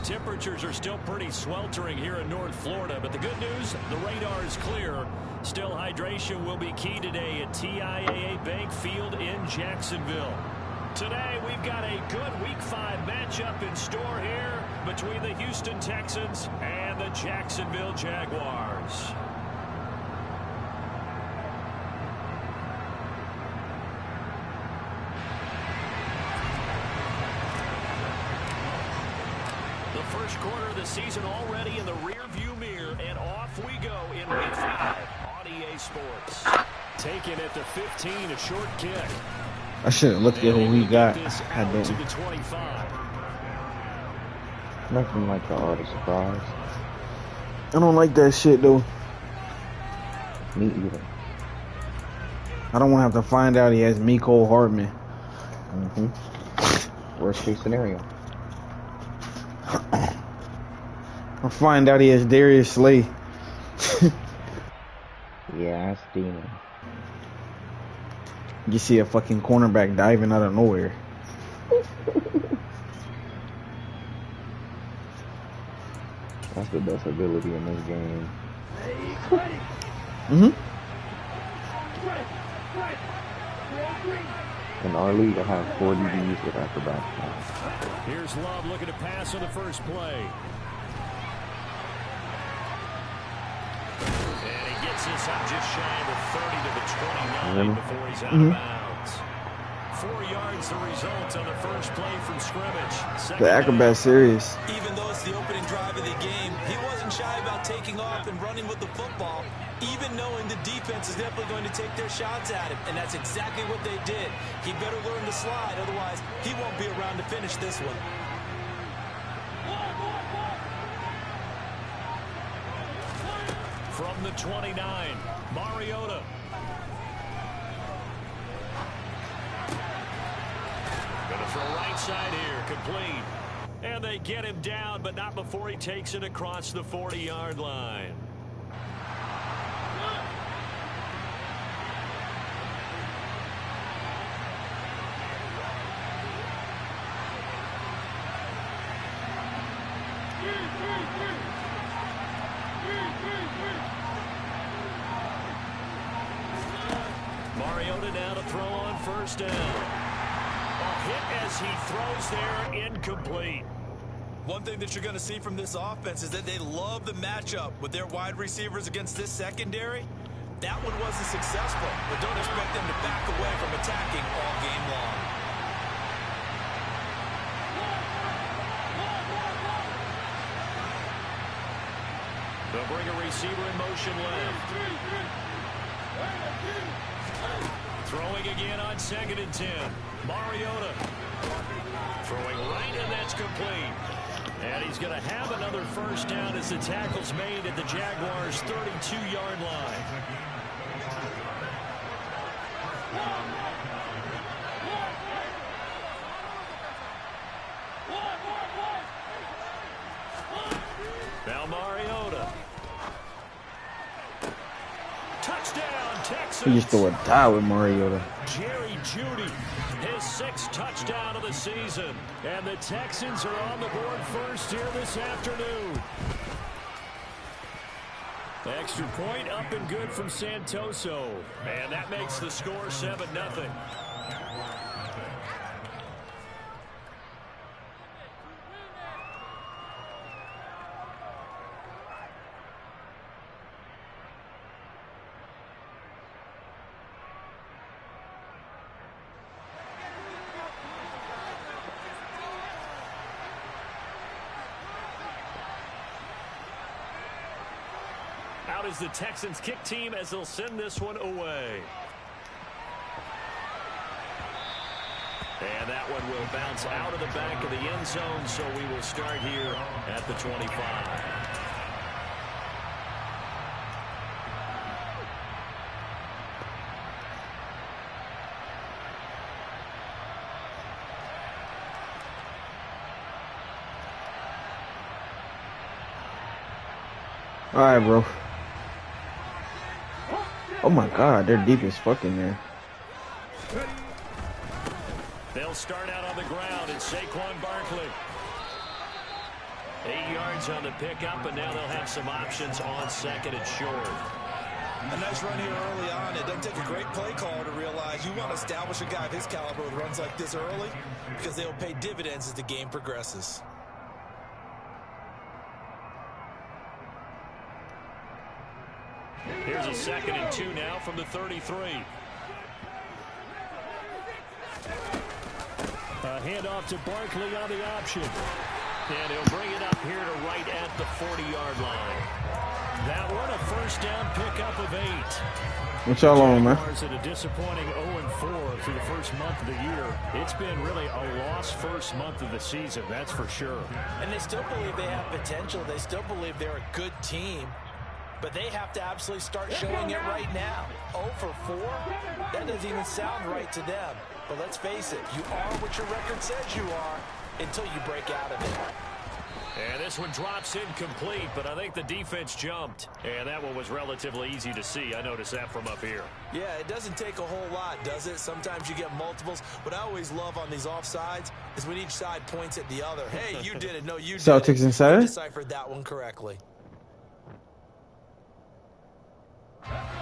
temperatures are still pretty sweltering here in North Florida, but the good news, the radar is clear. Still, hydration will be key today at TIAA Bank Field in Jacksonville. Today, we've got a good Week 5 matchup in store here between the Houston Texans and the Jacksonville Jaguars. The first quarter of the season already in the rear-view mirror, and off we go in Week 5 on EA Sports. Taken at the 15, a short kick. I should have looked at who we got. I didn't. Nothing like the art of surprise. I don't like that shit though. Me either. I don't want to have to find out he has Mecole Hardman. Worst case scenario. I'll find out he has Darius Slay. Yeah, that's demon. You see a fucking cornerback diving out of nowhere. That's the best ability in this game. In our league, I have 4 DBs with acrobatics. Here's Love looking to pass on the first play. And he gets this up just shy of the 30 to the 29 before he's out of bounds. 4 yards the result on the first play from scrimmage. The acrobat series. Even though it's the opening drive of the game, he wasn't shy about taking off and running with the football, even knowing the defense is definitely going to take their shots at him. And that's exactly what they did. He better learn to slide, otherwise he won't be around to finish this one. From the 29, Mariota. Gonna throw right side here, complete. And they get him down, but not before he takes it across the 40-yard line. Mariota now to throw on first down. A hit as he throws there, incomplete. One thing that you're going to see from this offense is that they love the matchup with their wide receivers against this secondary. That one wasn't successful, but don't expect them to back away from attacking all game long. They'll bring a receiver in motion left. Throwing again on 2nd and 10. Mariota. Throwing right, and that's complete. And he's going to have another first down as the tackle's made at the Jaguars' 32-yard line. Now Mariota. Touchdown, Texans. He just threw a tie with Mariota. Jerry Jeudy, his 6th touchdown of the season. And the Texans are on the board first here this afternoon. The extra point up and good from Santoso. And that makes the score 7-0. Out is the Texans kick team as they'll send this one away. And that one will bounce out of the back of the end zone, so we will start here at the 25. All right, bro. Oh my God, they're deep as fuck in there. They'll start out on the ground, and Saquon Barkley. 8 yards on the pickup, and now they'll have some options on second and short. A nice run here early on. It doesn't take a great play caller to realize you want to establish a guy of his caliber with runs like this early because they'll pay dividends as the game progresses. Here's a 2nd and 2 now from the 33. A handoff to Barkley on the option. And he'll bring it up here to right at the 40-yard line. That one, a first down pickup of 8. What y'all on, man? Jaguars at a disappointing 0-4 through the first month of the year. It's been really a lost first month of the season, that's for sure. And they still believe they have potential. They still believe they're a good team. But they have to absolutely start showing it right now. 0 for 4? That doesn't even sound right to them. But let's face it, you are what your record says you are until you break out of it. And this one drops incomplete, but I think the defense jumped. And that one was relatively easy to see. I noticed that from up here. Yeah, it doesn't take a whole lot, does it? Sometimes you get multiples. What I always love on these offsides is when each side points at the other. Hey, you did it. No, you did it. Celtics inside? You deciphered that one correctly.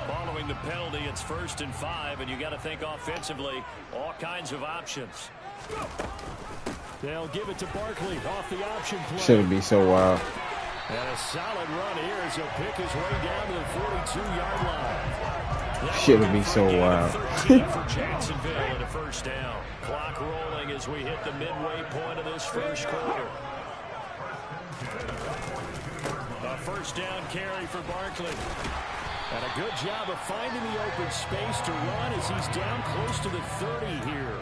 Following the penalty, it's 1st and 5, and you got to think offensively, all kinds of options. They'll give it to Barkley off the option play. Shouldn't be so wild. And a solid run here as he'll pick his way down to the 42-yard line. Shouldn't be so wild. 13 for Jacksonville and a first down. Clock rolling as we hit the midway point of this first quarter. A first down carry for Barkley. And a good job of finding the open space to run as he's down close to the 30 here.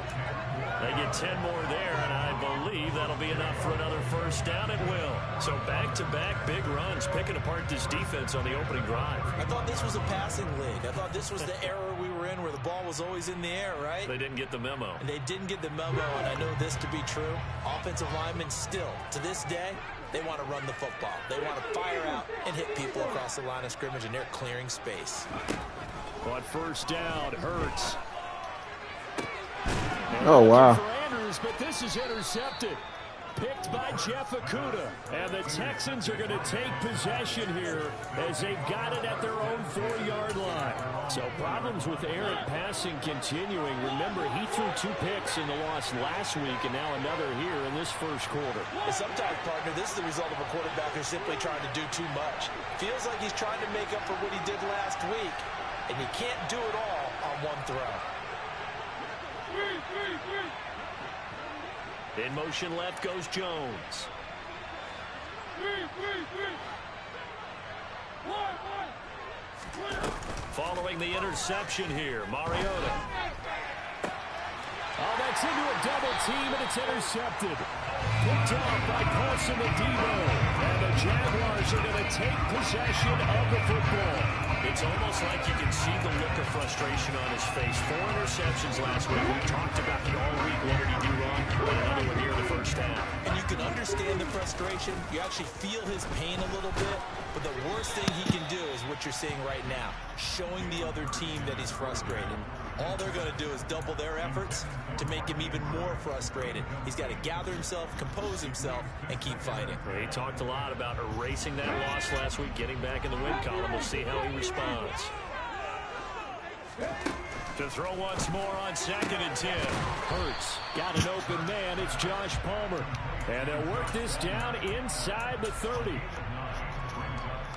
They get 10 more there, and I believe that'll be enough for another first down. It will. So back-to-back big runs, picking apart this defense on the opening drive. I thought this was a passing league. I thought this was the era we were in where the ball was always in the air, right? They didn't get the memo. And they didn't get the memo, and I know this to be true. Offensive linemen still, to this day, they want to run the football. They want to fire out and hit people across the line of scrimmage, and they're clearing space. On first down, Hurts. Oh, wow. Andrews, but this is intercepted. Picked by Jeff Okudah. And the Texans are going to take possession here as they've got it at their own 4-yard line. So problems with errant passing continuing. Remember, he threw 2 picks in the loss last week and now another here in this first quarter. And sometimes, partner, this is the result of a quarterback who's simply trying to do too much. Feels like he's trying to make up for what he did last week, and he can't do it all on one throw. In motion left goes Jones. Following the interception here, Mariota. Oh, that's into a double team, and it's intercepted. Picked off by Paulson Adebo. And the Jaguars are going to take possession of the football. It's almost like you can see the look of frustration on his face. 4 interceptions last week. We talked about it all week. What did he do wrong? And another one here in the first half. And you can understand the frustration. You actually feel his pain a little bit. But the worst thing he can do is what you're seeing right now, showing the other team that he's frustrated. All they're going to do is double their efforts to make him even more frustrated. He's got to gather himself, compose himself, and keep fighting. Well, he talked a lot about erasing that loss last week, getting back in the win column. We'll see how he responds. To throw once more on 2nd and 10. Hurts got an open man. It's Josh Palmer. And they'll work this down inside the 30.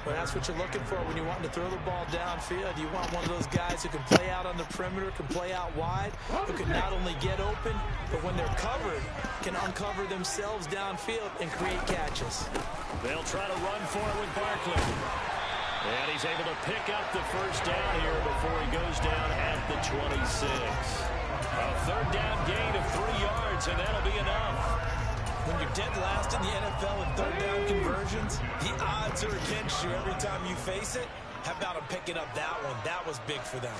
Well, that's what you're looking for when you want to throw the ball downfield. You want one of those guys who can play out on the perimeter, can play out wide, who can not only get open, but when they're covered, can uncover themselves downfield and create catches. They'll try to run for it with Barkley. And he's able to pick up the first down here before he goes down at the 26. A 3rd down gain of 3 yards, and that'll be enough. When you're dead last in the NFL in 3rd down conversions, the odds are against you every time you face it. How about him picking up that one? That was big for them.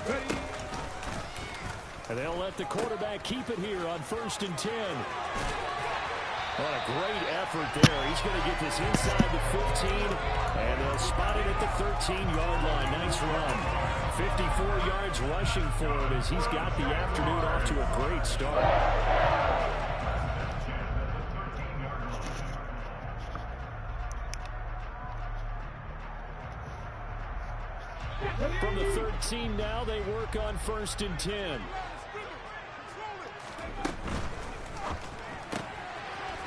And they'll let the quarterback keep it here on 1st and 10. What a great effort there. He's going to get this inside the 15, and they'll spot it at the 13-yard line. Nice run. 54 yards rushing for him as he's got the afternoon off to a great start. From the 13 now, they work on 1st and 10.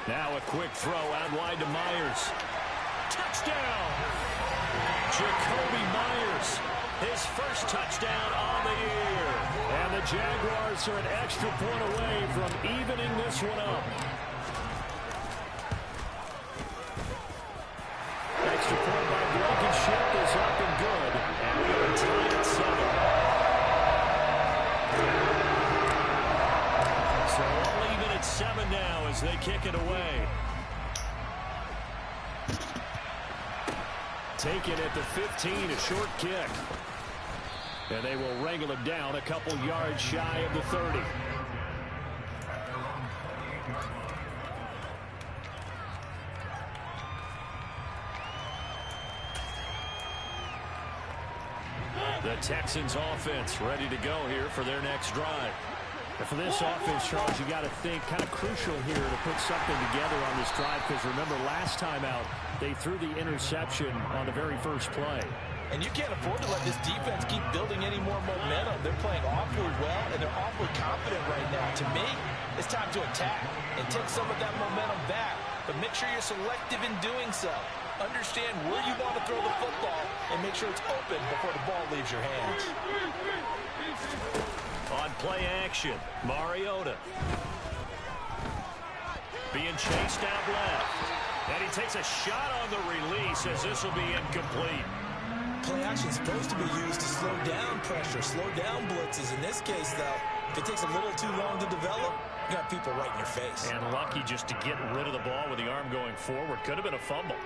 Now a quick throw out wide to Myers. Touchdown! Jacoby Myers, his first touchdown on the year. And the Jaguars are an extra point away from evening this one up. Extra point by Blankenship is up and good. And we are tied at 7. So all even at 7 now as they kick it away. Taken at the 15, a short kick. And they will wrangle it down a couple yards shy of the 30. The Texans offense ready to go here for their next drive. And for this offense, Charles, you got to think kind of crucial here to put something together on this drive, because remember last time out they threw the interception on the very first play. And you can't afford to let this defense keep building any more momentum. They're playing awfully well, and they're awfully confident right now. To me, it's time to attack and take some of that momentum back. But make sure you're selective in doing so. Understand where you want to throw the football and make sure it's open before the ball leaves your hands. On play action, Mariota. Being chased out left. And he takes a shot on the release as this will be incomplete. Play action is supposed to be used to slow down pressure, slow down blitzes. In this case, though, if it takes a little too long to develop, you got people right in your face. And lucky just to get rid of the ball with the arm going forward. Could have been a fumble.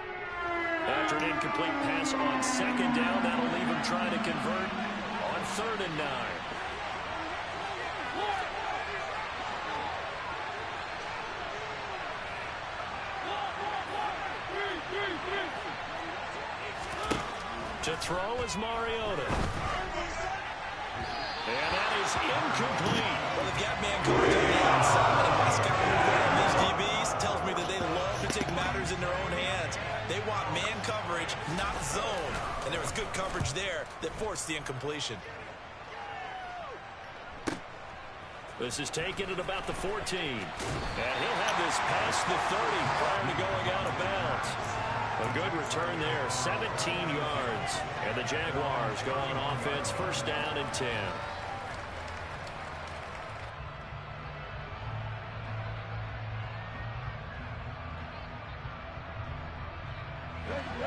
After an incomplete pass on 2nd down, that'll leave him trying to convert on 3rd and 9. To throw is Mariota. And that is incomplete. Well, the gap man coverage on the outside, and my scouting report on these DBs tells me that they love to take matters in their own hands. They want man coverage, not zone. And there was good coverage there that forced the incompletion. This is taken at about the 14. And he'll have this past the 30 prior to going out of bounds. A good return there, 17 yards. And the Jaguars go on offense, 1st down and 10.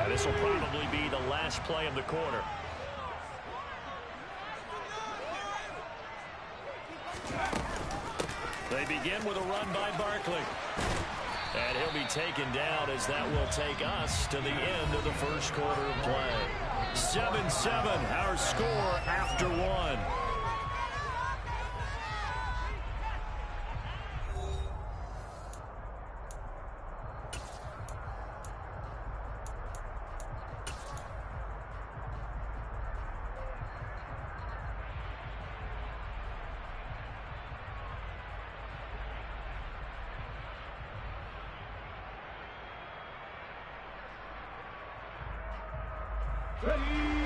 This will probably be the last play of the quarter. They begin with a run by Barkley. And he'll be taken down as that will take us to the end of the first quarter of play. 7-7, our score after 1.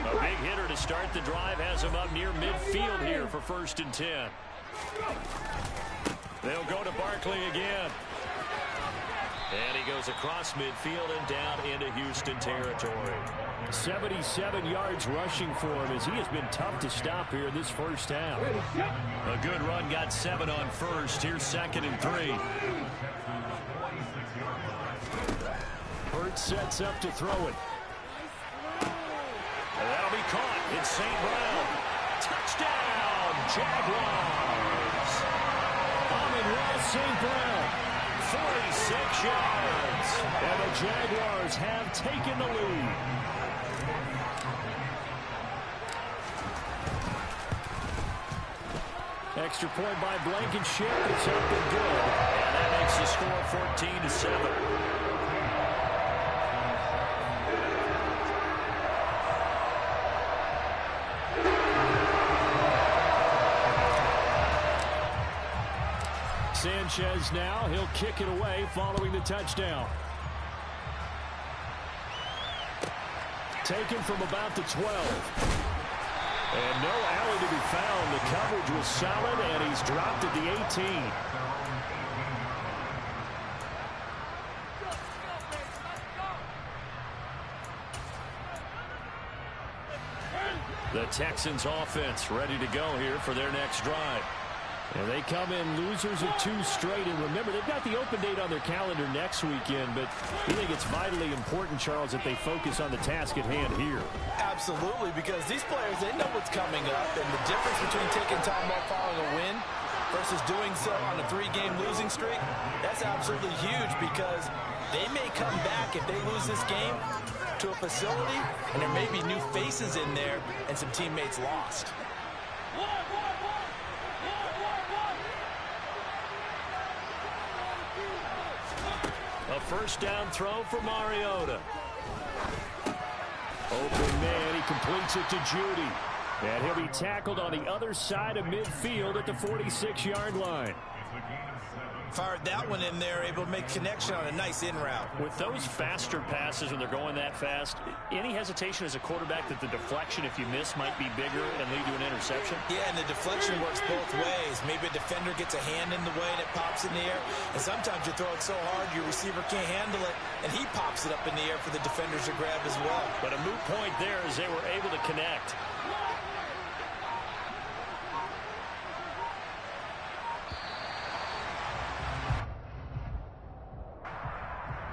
A big hitter to start the drive has him up near midfield here for 1st and 10. They'll go to Barkley again. And he goes across midfield and down into Houston territory. 77 yards rushing for him as he has been tough to stop here in this first half. A good run, got 7 on 1st. Here's 2nd and 3. Hurt sets up to throw it. And that'll be caught. It's St. Brown. Touchdown, Jaguars. Amon-Ra St. Brown, 46 yards. And the Jaguars have taken the lead. Extra point by Blankenship. It's up and good. And that makes the score 14-7. Sanchez now, he'll kick it away following the touchdown. Taken from about the 12. And no alley to be found. The coverage was solid, and he's dropped at the 18. The Texans offense ready to go here for their next drive. And they come in losers of 2 straight. And remember, they've got the open date on their calendar next weekend. But we think it's vitally important, Charles, that they focus on the task at hand here. Absolutely, because these players, they know what's coming up. And the difference between taking time off following a win versus doing so on a 3-game losing streak, that's absolutely huge, because they may come back if they lose this game to a facility, and there may be new faces in there and some teammates lost. A first down throw for Mariota. Open man, he completes it to Judy. And he'll be tackled on the other side of midfield at the 46-yard line. Fired that one in there, able to make connection on a nice in route. With those faster passes when they're going that fast, any hesitation as a quarterback that the deflection, if you miss, might be bigger and lead to an interception? Yeah, and the deflection works both ways. Maybe a defender gets a hand in the way and it pops in the air. And sometimes you throw it so hard your receiver can't handle it, and he pops it up in the air for the defenders to grab as well. But a moot point there as they were able to connect.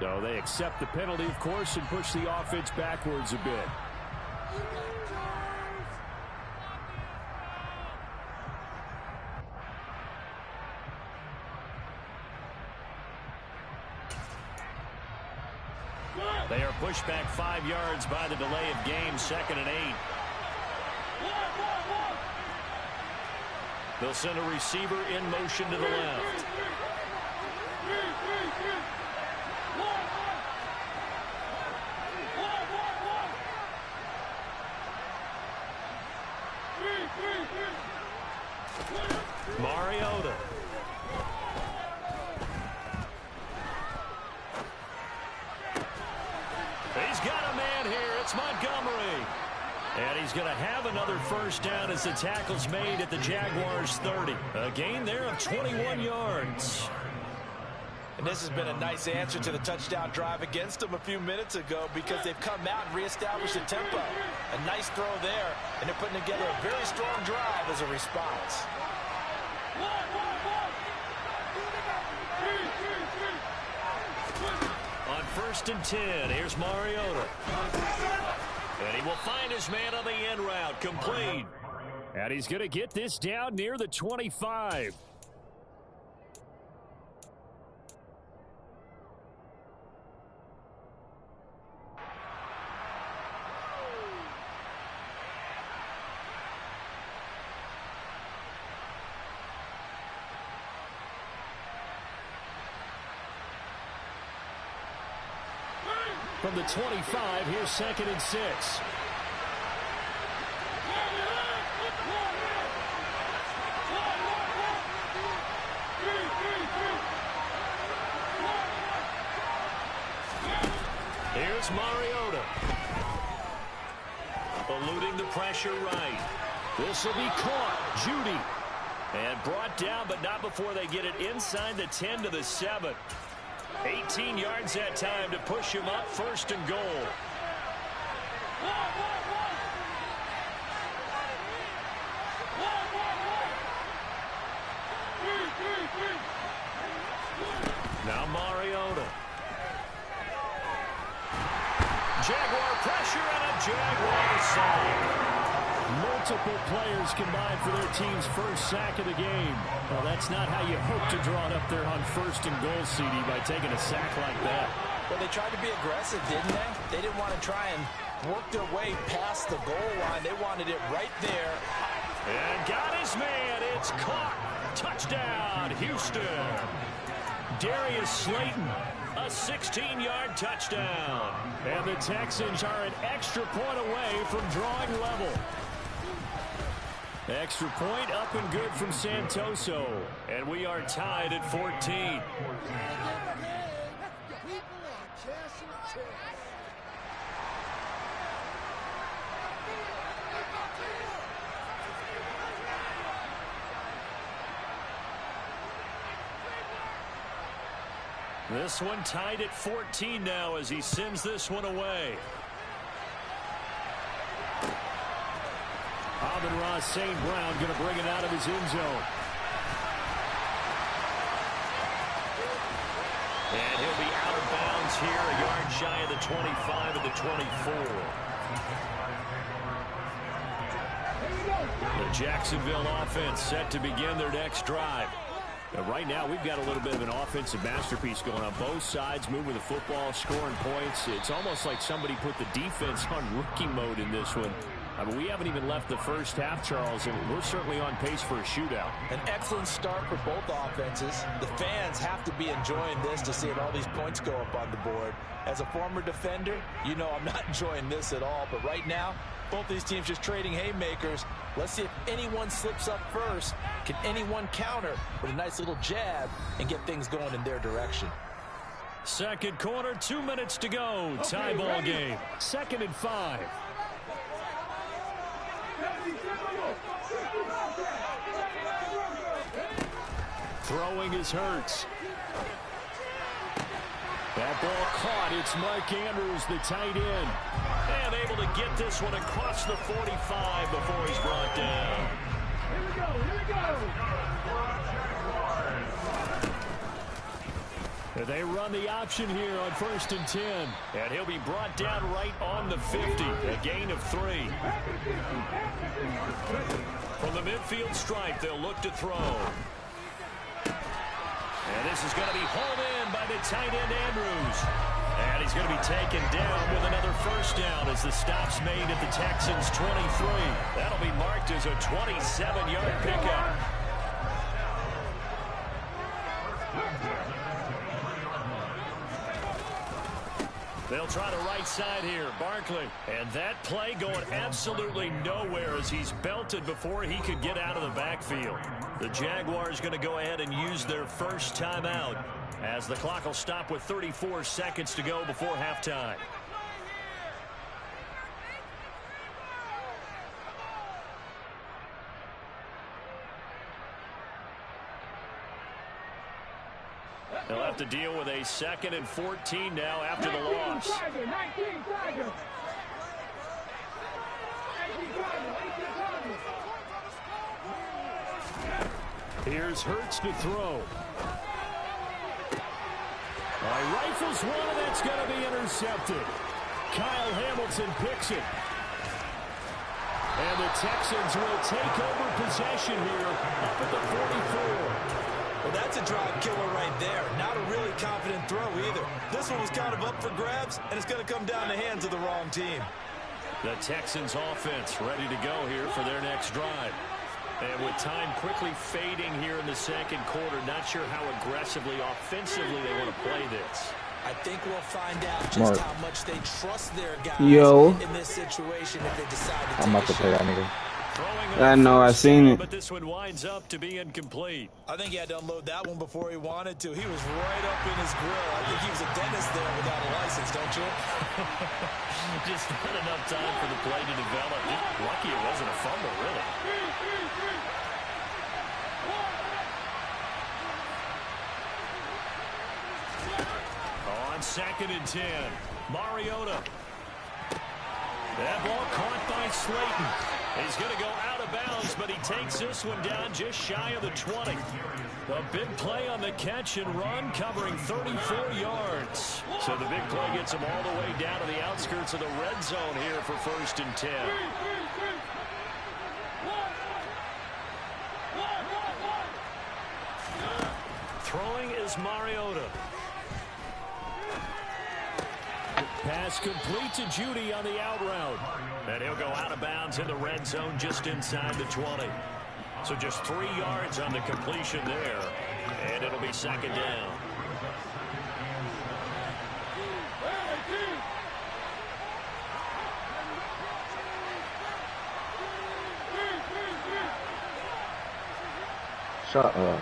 So they accept the penalty, of course, and push the offense backwards a bit. They are pushed back 5 yards by the delay of game, 2nd and 8. They'll send a receiver in motion to the left. Mariota. He's got a man here. It's Montgomery. And he's going to have another first down as the tackle's made at the Jaguars' 30. A gain there of 21 yards. And this has been a nice answer to the touchdown drive against them a few minutes ago, because they've come out and reestablished the tempo. A nice throw there, and they're putting together a very strong drive as a response. On 1st and 10, here's Mariota. And he will find his man on the end route, complete. And he's going to get this down near the 25. From the 25, here's 2nd and 6. Here's Mariota. Eluding the pressure right. This will be caught. Judy. And brought down, but not before they get it inside the 10 to the 7. 18 yards that time to push him up, 1st and goal. Now Mariota. Jaguar pressure and a Jaguar sack. Multiple players combined for their team's first sack of the game. Well, that's not how you hope to draw it up there on 1st and goal, CD, by taking a sack like that. Well, they tried to be aggressive, didn't they? They didn't want to try and work their way past the goal line. They wanted it right there. And got his man. It's caught. Touchdown, Houston. Darius Slayton, a 16-yard touchdown. And the Texans are an extra point away from drawing level. Extra point up and good from Santoso. And we are tied at 14. This one tied at 14 now as he sends this one away. Amon-Ra St. Brown going to bring it out of his end zone. And he'll be out of bounds here, a yard shy of the 25 and the 24. The Jacksonville offense set to begin their next drive. Now, right now, we've got a little bit of an offensive masterpiece going on both sides, moving the football, scoring points. It's almost like somebody put the defense on rookie mode in this one. I mean, we haven't even left the first half, Charles, and we're certainly on pace for a shootout. An excellent start for both offenses. The fans have to be enjoying this to see all these points go up on the board. As a former defender, you know I'm not enjoying this at all. But right now, both these teams just trading haymakers. Let's see if anyone slips up first. Can anyone counter with a nice little jab and get things going in their direction? Second quarter, 2 minutes to go. Tie ball game. 2nd and 5. Throwing is Hurts. That ball caught. It's Mark Andrews, the tight end. And able to get this one across the 45 before he's brought down. Here we go. They run the option here on 1st and 10. And he'll be brought down right on the 50. A gain of 3. From the midfield stripe, they'll look to throw. And this is going to be hauled in by the tight end Andrews. And he's going to be taken down with another first down as the stop's made at the Texans' 23. That'll be marked as a 27-yard pickup. They'll try the right side here, Barkley. And that play going absolutely nowhere as he's belted before he could get out of the backfield. The Jaguars going to go ahead and use their first timeout as the clock will stop with 34 seconds to go before halftime. They'll have to deal with a 2nd and 14 now after the loss. Here's Hurts to throw. Rifles one, and that's going to be intercepted. Kyle Hamilton picks it. And the Texans will take over possession here up at the 44. Well, that's a drive killer right there. Not a really confident throw either. This one was kind of up for grabs, and it's going to come down the hands of the wrong team. The Texans offense ready to go here for their next drive. And with time quickly fading here in the second quarter, not sure how aggressively, offensively they want to play this. I think we'll find out just how much they trust their guys in this situation if they decide to I'm about to play that nigga. I know, I seen it. But this one winds up to be incomplete. I think he had to unload that one before he wanted to. He was right up in his grill. I think he was a dentist there without a license, don't you? Just not enough time for the play to develop. Lucky it wasn't a fumble, really. On 2nd and 10, Mariota. That ball caught by Slayton. He's going to go out of bounds, but he takes this one down just shy of the 20. A big play on the catch and run, covering 34 yards. So the big play gets him all the way down to the outskirts of the red zone here for 1st and 10. Throwing is Mariota. Pass complete to Judy on the out route. And he'll go out of bounds in the red zone just inside the 20. So just 3 yards on the completion there. And it'll be 2nd down. Shut up.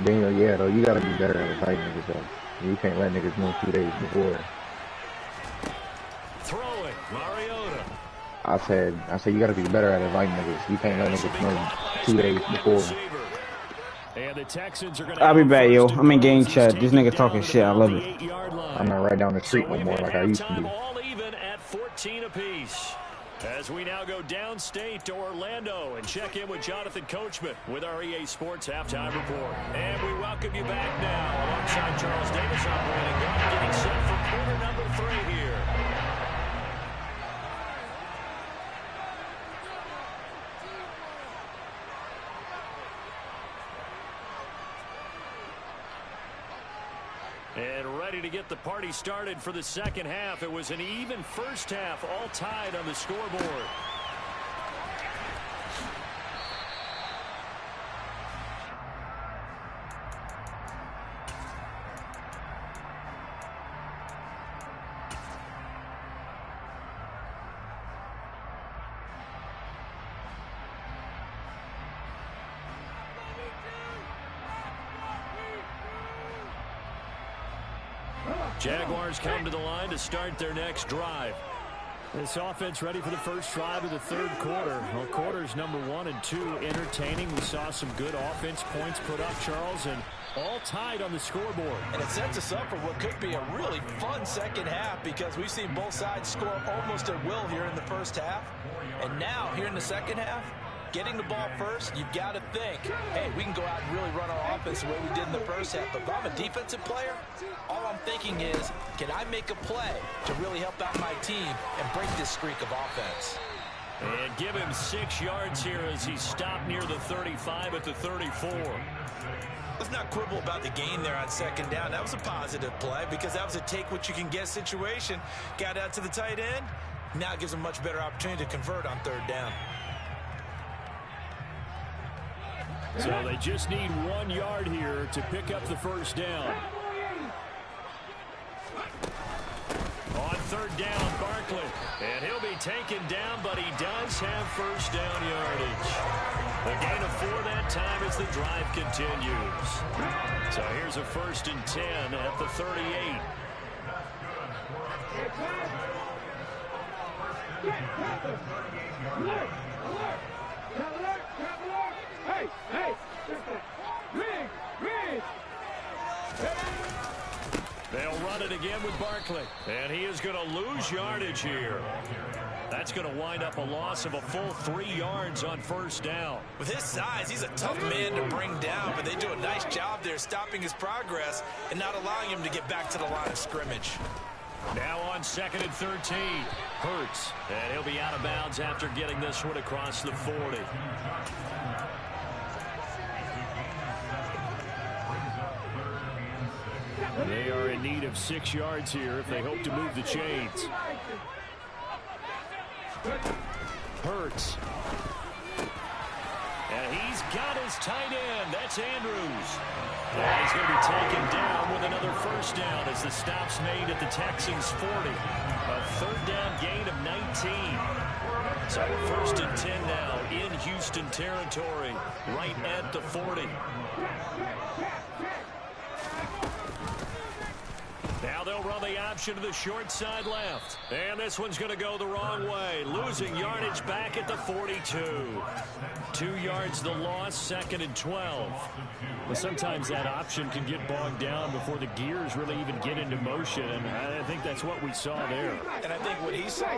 Daniel, yeah, though, you gotta be better at fighting niggas, though. You can't let niggas know 2 days before. Throwing, Mariota. I said you gotta be better at inviting niggas. You can't let niggas know 2 days before. And the Texans are going to I'll be back, yo. first and I'm in goal game as he's chat. This taken nigga down talking at shit. I about love the it. 8-yard line. I'm not right down the street So no we've more hit like I used to halftime be. all even at 14 apiece. As we now go downstate to Orlando and check in with Jonathan Coachman with our EA Sports Halftime Report. And we welcome you back now alongside Charles Davis. I'm Brandon Gunn getting set for quarter number 3 here. And ready to get the party started for the second half. It was an even first half, all tied on the scoreboard. Jaguars come to the line to start their next drive. This offense ready for the first drive of the third quarter. Well, quarters number 1 and 2 entertaining. We saw some good offense points put up, Charles, and all tied on the scoreboard. And it sets us up for what could be a really fun second half because we've seen both sides score almost at will here in the first half. And now, here in the second half, getting the ball first, you've got to think, hey, we can go out and really run our offense the way we did in the first half. But if I'm a defensive player, all I'm thinking is, can I make a play to really help out my team and break this streak of offense? And give him 6 yards here as he stopped near the 35 at the 34. Let's not quibble about the gain there on second down. That was a positive play because that was a take-what-you-can-get situation. Got out to the tight end. Now it gives him a much better opportunity to convert on third down. So they just need 1 yard here to pick up the first down. On third down, Barkley. And he'll be taken down, but he does have first down yardage. A gain of 4 that time as the drive continues. So here's a 1st and 10 at the 38. They'll run it again with Barkley. And he is going to lose yardage here. That's going to wind up a loss of a full 3 yards on first down. With his size, he's a tough man to bring down, but they do a nice job there stopping his progress and not allowing him to get back to the line of scrimmage. Now on 2nd and 13, Hurts. And he'll be out of bounds after getting this one across the 40. They are in need of 6 yards here if they hope to move the chains. Hurts. And he's got his tight end. That's Andrews. And he's going to be taken down with another first down as the stop's made at the Texans' 40. A third down gain of 19. So 1st and 10 now in Houston territory, right at the 40. Now they'll run the option to the short side left. And this one's going to go the wrong way. Losing yardage back at the 42. 2 yards the loss, 2nd and 12. Well, sometimes that option can get bogged down before the gears really even get into motion. And I think that's what we saw there. And I think what he saw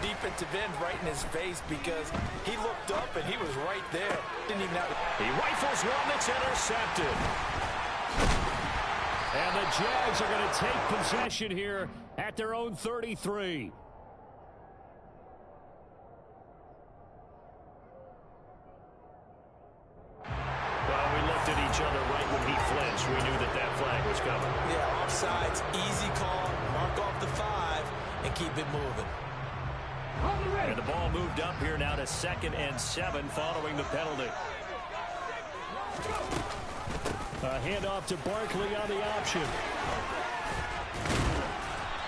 defensive end right in his face because he looked up and he was right there. Didn't even have to. He rifles one that's intercepted. And the Jags are going to take possession here at their own 33. Well, we looked at each other right when he flinched. We knew that that flag was coming. Yeah, offsides, easy call, mark off the 5, and keep it moving. And the ball moved up here now to 2nd and 7 following the penalty. A handoff to Barkley on the option.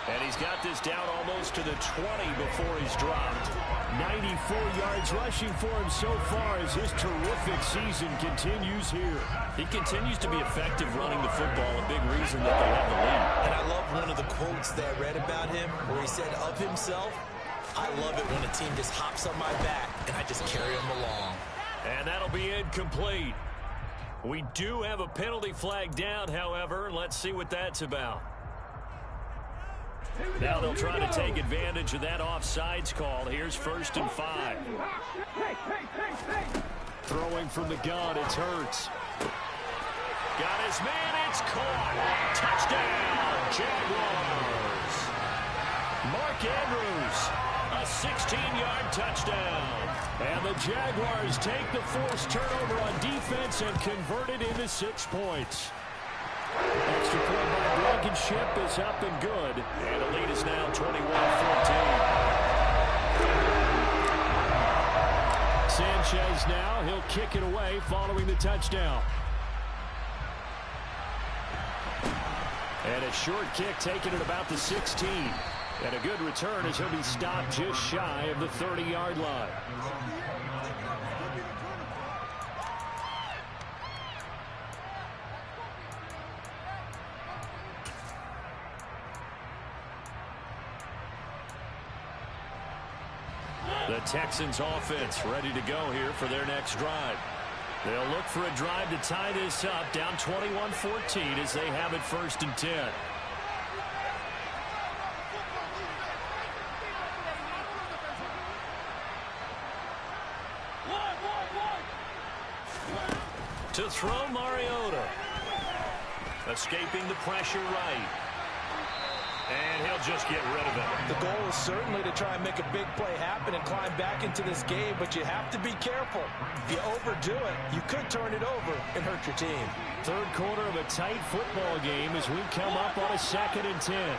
And he's got this down almost to the 20 before he's dropped. 94 yards rushing for him so far as his terrific season continues here. He continues to be effective running the football, a big reason that they have the lead. And I love one of the quotes that I read about him where he said of himself, I love it when a team just hops on my back and I just carry them along. And that'll be incomplete. We do have a penalty flag down, however. Let's see what that's about. Now they'll try to take advantage of that offsides call. Here's 1st and 5. Throwing from the gun, it's Hurts. Got his man, it's caught. Touchdown, Jaguars. Mark Andrews, a 16-yard touchdown. And the Jaguars take the forced turnover on defense and convert it into 6 points. Extra point by Blankenship is up and good. And the lead is now 21-14. Sanchez now, he'll kick it away following the touchdown. And a short kick taken at about the 16. And a good return as he'll be stopped just shy of the 30-yard line. The Texans offense ready to go here for their next drive. They'll look for a drive to tie this up, down 21-14 as they have it 1st and 10. To throw, Mariota. Escaping the pressure right. And he'll just get rid of it. The goal is certainly to try and make a big play happen and climb back into this game, but you have to be careful. If you overdo it, you could turn it over and hurt your team. 3rd quarter of a tight football game as we come up on a 2nd and 10.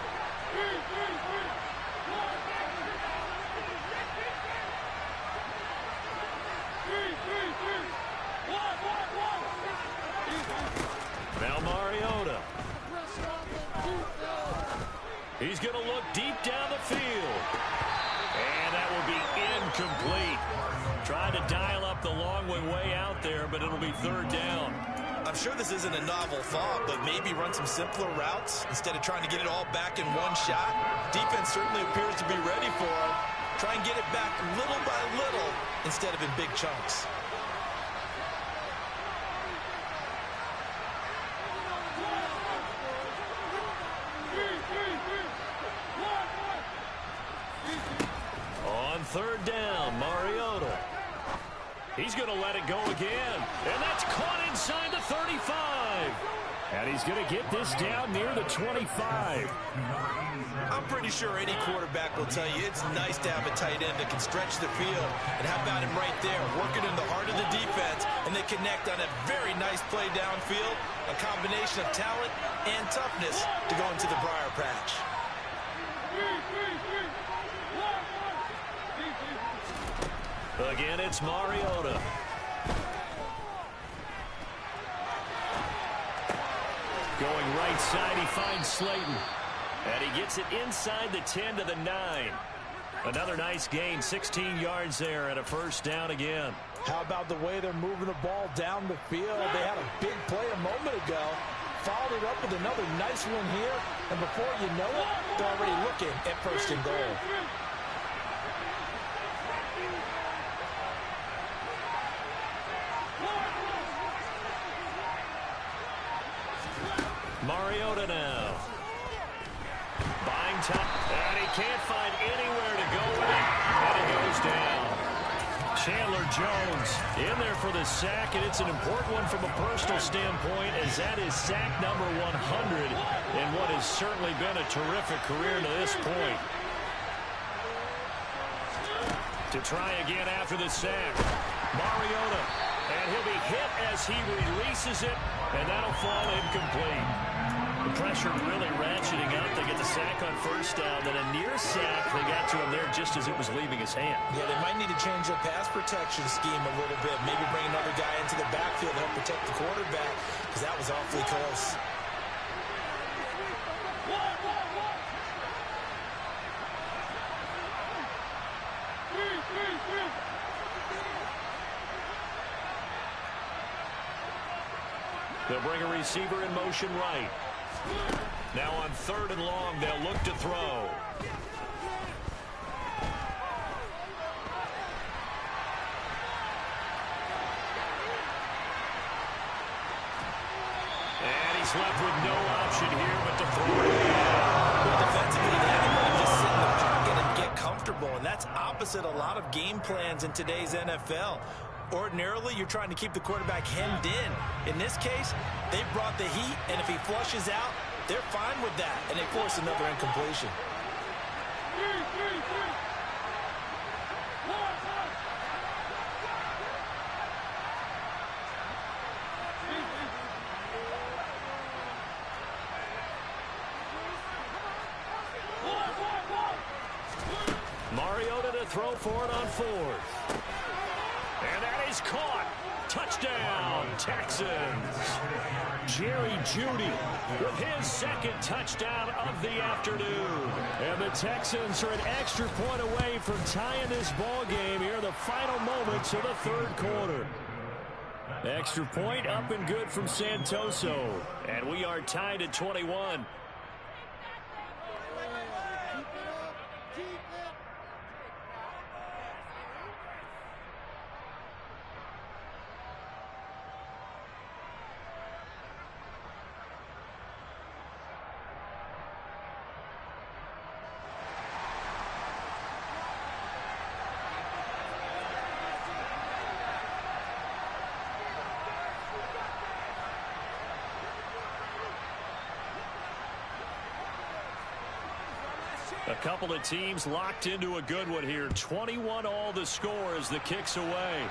Now Mariota. He's going to look deep down the field. And that will be incomplete. Trying to dial up the long way out there, but it'll be 3rd down. I'm sure this isn't a novel thought, but maybe run some simpler routes instead of trying to get it all back in one shot. Defense certainly appears to be ready for him. Try and get it back little by little instead of in big chunks. On 3rd down, Mariota. He's going to let it go again. And that's caught inside the 35. And he's going to get this down near the 25. I'm pretty sure any quarterback will tell you it's nice to have a tight end that can stretch the field. And how about him right there, working in the heart of the defense, and they connect on a very nice play downfield. A combination of talent and toughness to go into the briar patch. Again, it's Mariota. Going right side, he finds Slayton. And he gets it inside the 10 to the 9. Another nice gain, 16 yards there and a 1st down again. How about the way they're moving the ball down the field? They had a big play a moment ago. Followed it up with another nice one here. And before you know it, they're already looking at 1st and goal. Mariota now. Buying time. And he can't find anywhere to go with it. And it goes down. Chandler Jones in there for the sack, and it's an important one from a personal standpoint, as that is sack number 100 in what has certainly been a terrific career to this point. To try again after the sack. Mariota. And he'll be hit as he releases it, and that'll fall incomplete. The pressure really ratcheting up. They get the sack on 1st down, then a near sack. They got to him there just as it was leaving his hand. Yeah, they might need to change their pass protection scheme a little bit. Maybe bring another guy into the backfield to help protect the quarterback, because that was awfully close. They'll bring a receiver in motion right. Now on 3rd and long, they'll look to throw. is left with no option here but to throw it again. Well, defensively, they haven't let him just sit in the pocket and get comfortable, and that's opposite a lot of game plans in today's NFL. Ordinarily, you're trying to keep the quarterback hemmed in. In this case, they brought the heat, and if he flushes out, they're fine with that, and they force another incompletion. Mariota to throw for it on fourth. And that is caught. Touchdown, Texans. Jerry Jeudy with his second touchdown of the afternoon. And the Texans are an extra point away from tying this ball game here in the final moments of the third quarter. Extra point up and good from Santoso. And we are tied at 21. A couple of teams locked into a good one here. 21 all the score as the kick's away.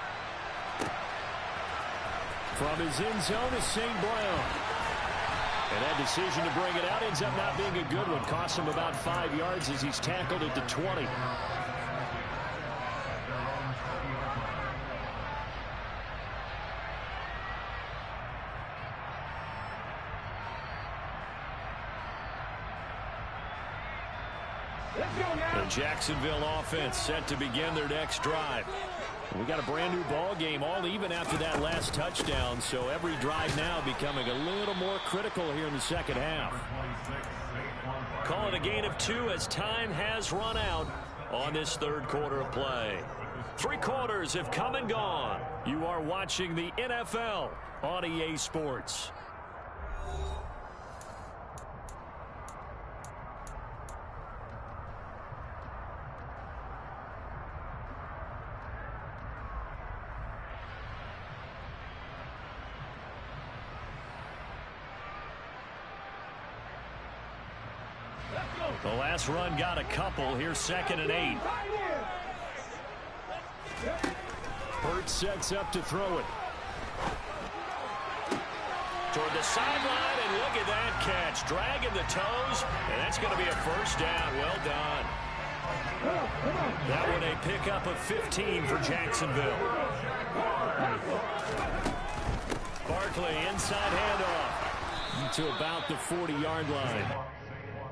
From his end zone is St. Brown. And that decision to bring it out ends up not being a good one. Costs him about 5 yards as he's tackled at the 20. The Jacksonville offense set to begin their next drive. We got a brand new ball game, all even after that last touchdown, so every drive now becoming a little more critical here in the second half. Call it a gain of 2 as time has run out on this third quarter of play. 3 quarters have come and gone. You are watching the NFL on EA Sports. The last run got a couple. Here's 2nd and 8. Hurts sets up to throw it. Toward the sideline, and look at that catch. Dragging the toes, and that's going to be a first down. Well done. That one a pickup of 15 for Jacksonville. Barkley inside handoff to about the 40-yard line.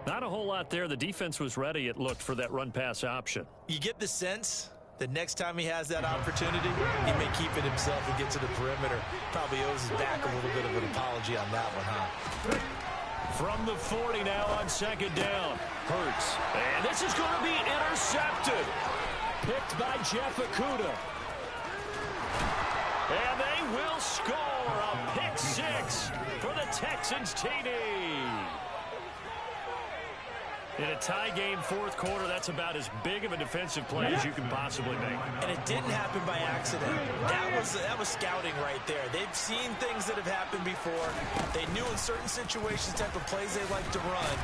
Not a whole lot there. The defense was ready, it looked, for that run-pass option. You get the sense that next time he has that opportunity, he may keep it himself and get to the perimeter. Probably owes his back a little bit of an apology on that one, huh? From the 40 now on 2nd down. Hurts. And this is going to be intercepted. Picked by Jeff Okudah. And they will score a pick 6 for the Texans TD. In a tie game, 4th quarter, that's about as big of a defensive play as you can possibly make. And it didn't happen by accident. That was scouting right there. They've seen things that have happened before. They knew in certain situations the type of plays they like to run,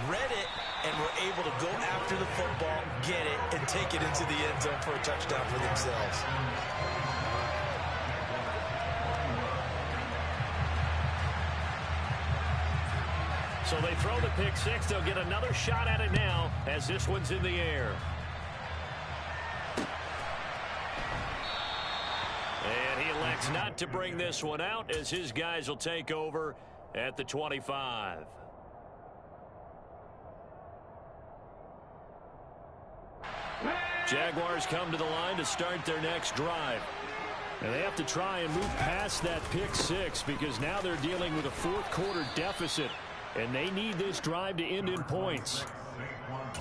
read it, and were able to go after the football, get it, and take it into the end zone for a touchdown for themselves. So they throw the pick 6. They'll get another shot at it now as this one's in the air. And he elects not to bring this one out as his guys will take over at the 25. Jaguars come to the line to start their next drive. And they have to try and move past that pick 6 because now they're dealing with a 4th quarter deficit. And they need this drive to end in points.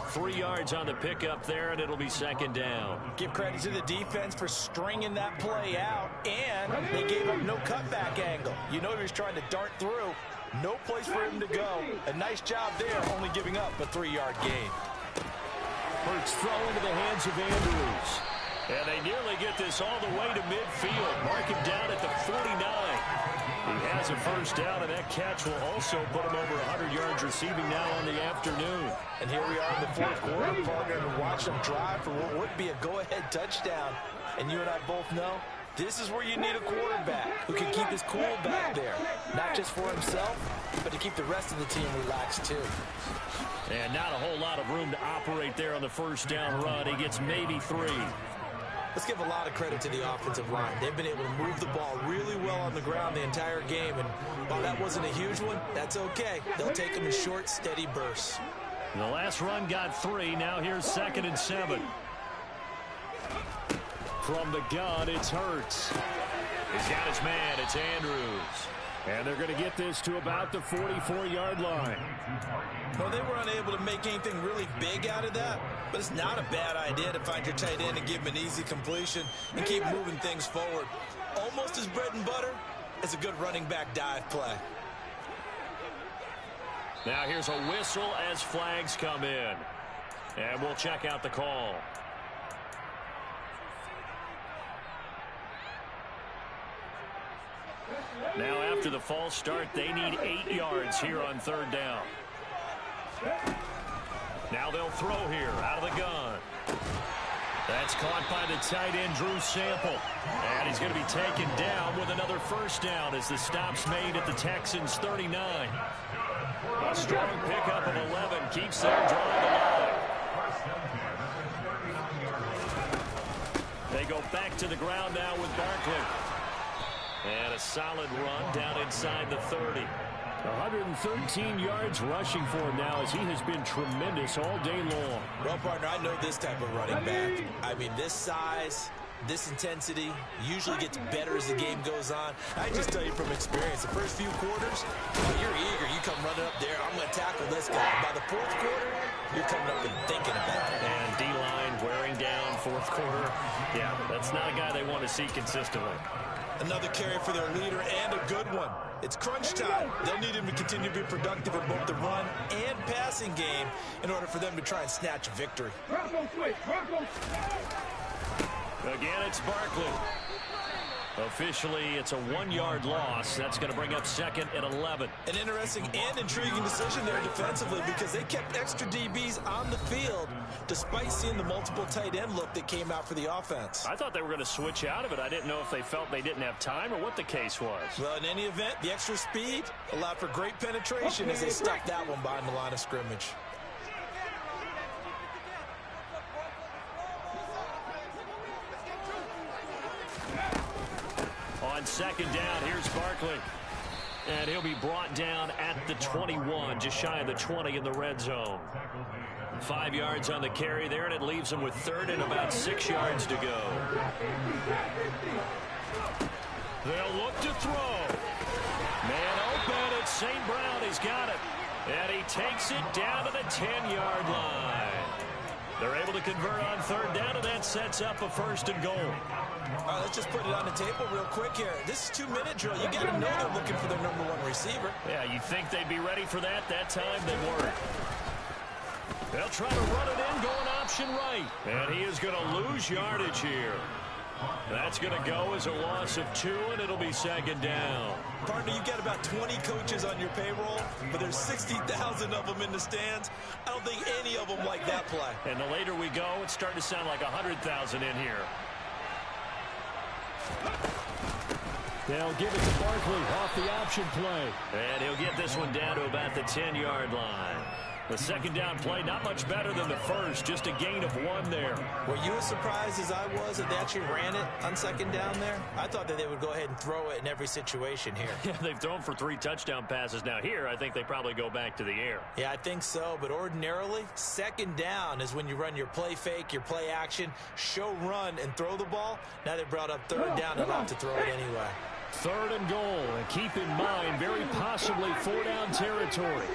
3 yards on the pickup there, and it'll be 2nd down. Give credit to the defense for stringing that play out, and they gave up no cutback angle. You know he was trying to dart through. No place for him to go. A nice job there, only giving up a 3-yard gain. Hurts throw into the hands of Andrews. And they nearly get this all the way to midfield. Mark him down at the 49. He has a first down, and that catch will also put him over 100 yards receiving now on the afternoon. And here we are in the fourth quarter, partner, and watch them drive for what would be a go-ahead touchdown. And you and I both know this is where you need a quarterback who can keep his cool back there. Not just for himself, but to keep the rest of the team relaxed too. And not a whole lot of room to operate there on the first down run. He gets maybe 3. Let's give a lot of credit to the offensive line. They've been able to move the ball really well on the ground the entire game. And while that wasn't a huge one, that's okay. They'll take them in short, steady bursts. The last run got 3. Now here's 2nd and 7. From the gun, it's Hurts. He's got his man. It's Andrews. And they're going to get this to about the 44-yard line. Well, they were unable to make anything really big out of that, but it's not a bad idea to find your tight end and give him an easy completion and keep moving things forward. Almost as bread and butter as a good running back dive play. Now here's a whistle as flags come in. And we'll check out the call. Now after the false start, they need 8 yards here on 3rd down. Now they'll throw here out of the gun. That's caught by the tight end, Drew Sample. And he's going to be taken down with another first down as the stop's made at the Texans' 39. A strong pickup of 11 keeps their drive alive. They go back to the ground now with Barkley. And a solid run down inside the 30. 113 yards rushing for him now as he has been tremendous all day long. Well, partner, I know this type of running back. I mean, this size, this intensity usually gets better as the game goes on. I just tell you from experience, the first few quarters, you're eager. You come running up there, I'm going to tackle this guy. By the 4th quarter, you're coming up and thinking about it. And D-line wearing down 4th quarter. Yeah, that's not a guy they want to see consistently. Another carry for their leader and a good one. It's crunch time. They'll need him to continue to be productive in both the run and passing game in order for them to try and snatch a victory. Again, it's Barkley. Officially, it's a 1-yard loss. That's going to bring up 2nd and 11. An interesting and intriguing decision there defensively because they kept extra DBs on the field despite seeing the multiple tight end look that came out for the offense. I thought they were going to switch out of it. I didn't know if they felt they didn't have time or what the case was. Well, in any event, the extra speed allowed for great penetration as they stuck that one behind the line of scrimmage. On 2nd down, here's Barkley. And he'll be brought down at the 21, just shy of the 20 in the red zone. 5 yards on the carry there, and it leaves him with 3rd and about 6 yards to go. They'll look to throw. Man open, it's St. Brown. He's got it. And he takes it down to the 10-yard line. They're able to convert on 3rd down, and that sets up a 1st and goal. All right, let's just put it on the table real quick here. This is 2-minute drill. You got to know they're looking for their #1 receiver. Yeah, you think they'd be ready for that? That time they weren't. They'll try to run it in, going option right. And he is going to lose yardage here. That's going to go as a loss of 2, and it'll be 2nd down. Partner, you've got about 20 coaches on your payroll, but there's 60,000 of them in the stands. I don't think any of them like that play. And the later we go, it's starting to sound like 100,000 in here. They'll give it to Barkley off the option play. And he'll get this one down to about the 10-yard line. The 2nd down play, not much better than the first, just a gain of 1 there. Were you as surprised as I was that they actually ran it on 2nd down there? I thought that they would go ahead and throw it in every situation here. Yeah, they've thrown for 3 touchdown passes. Now here, I think they probably go back to the air. Yeah, I think so, but ordinarily, 2nd down is when you run your play fake, your play action, show run, and throw the ball. Now they brought up 3rd down and opt to throw it anyway. 3rd and goal, and keep in mind, very possibly 4-down territory.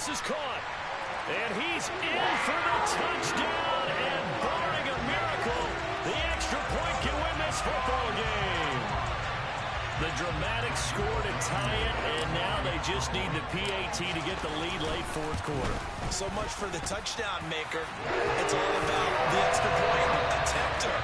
This is caught. And he's in for the touchdown. And barring a miracle, the extra point can win this football game. The dramatic score to tie it, and now they just need the PAT to get the lead late fourth quarter. So much for the touchdown maker. It's all about the extra point attempter.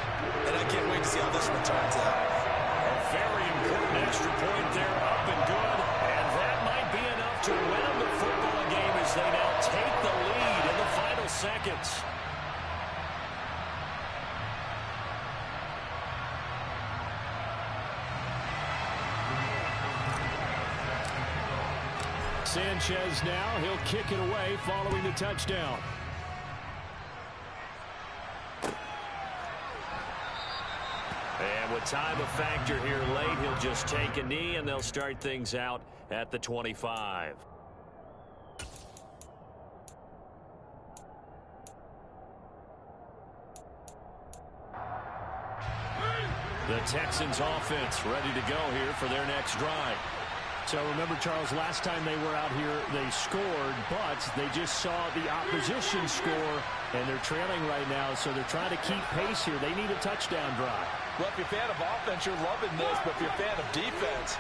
And I can't wait to see how this one turns out. A very important extra point there, up and good. And that might be enough to win them the football game as they now take the lead in the final seconds. Sanchez now, he'll kick it away following the touchdown. And with time a factor here late, he'll just take a knee and they'll start things out at the 25. The Texans offense ready to go here for their next drive. So remember, Charles, last time they were out here, they scored, but they just saw the opposition score, and they're trailing right now, so they're trying to keep pace here. They need a touchdown drive. Well, if you're a fan of offense, you're loving this, but if you're a fan of defense,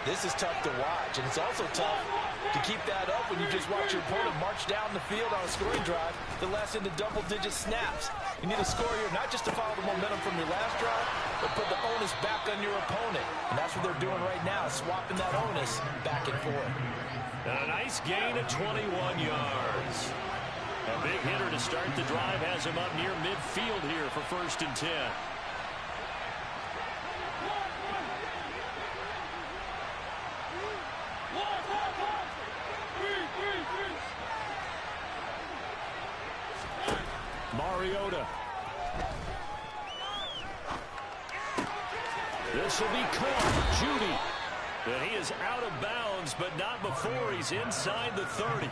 this is tough to watch, and it's also tough to keep that up when you just watch your opponent march down the field on a scoring drive that lasts into double-digit snaps. You need a score here, not just to follow the momentum from your last drive, but put the onus back on your opponent. And that's what they're doing right now, swapping that onus back and forth. And a nice gain of 21 yards. A big hitter to start the drive has him up near midfield here for 1st and 10. Mariota. This will be caught. Judy. And he is out of bounds, but not before he's inside the 30.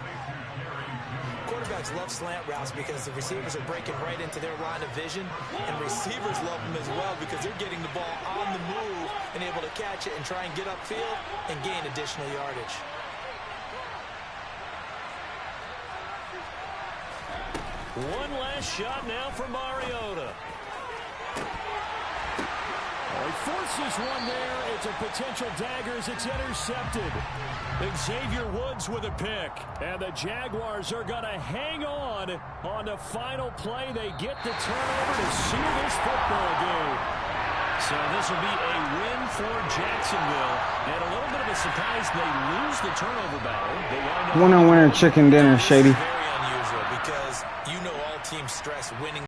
Quarterbacks love slant routes because the receivers are breaking right into their line of vision, and receivers love them as well because they're getting the ball on the move and able to catch it and try and get upfield and gain additional yardage. One last shot now for Mariota. He forces one there. It's a potential dagger as it's intercepted. Xavier Woods with a pick. And the Jaguars are going to hang on the final play. They get the turnover to seal this football game. So this will be a win for Jacksonville. And a little bit of a surprise, they lose the turnover battle. Winner, chicken dinner, Shady. Very unusual because you know all teams stress winning.